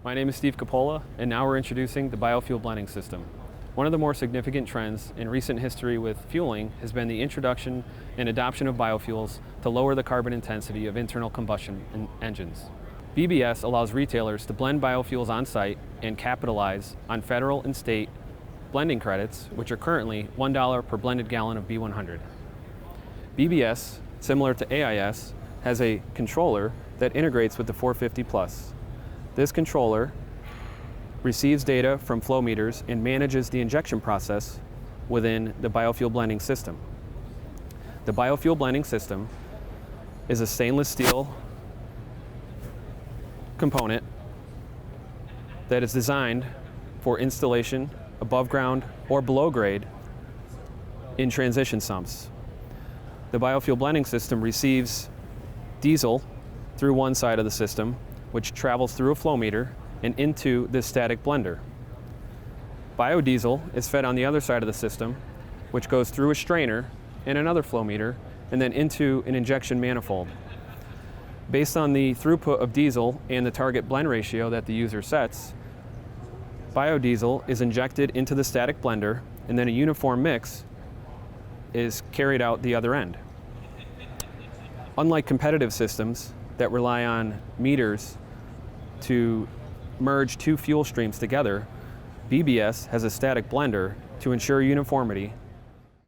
My name is Steve Coppola, and now we're introducing the Biofuel Blending System. One of the more significant trends in recent history with fueling has been the introduction and adoption of biofuels to lower the carbon intensity of internal combustion engines. BBS allows retailers to blend biofuels on site and capitalize on federal and state blending credits, which are currently $1 per blended gallon of B100. BBS, similar to AIS, has a controller that integrates with the 450 Plus. This controller receives data from flow meters and manages the injection process within the biofuel blending system. The biofuel blending system is a stainless steel component that is designed for installation above ground or below grade in transition sumps. The biofuel blending system receives diesel through one side of the system, which travels through a flow meter and into this static blender. Biodiesel is fed on the other side of the system, which goes through a strainer and another flow meter and then into an injection manifold. Based on the throughput of diesel and the target blend ratio that the user sets, biodiesel is injected into the static blender and then a uniform mix is carried out the other end. Unlike competitive systems that rely on meters to merge two fuel streams together, BBS has a static blender to ensure uniformity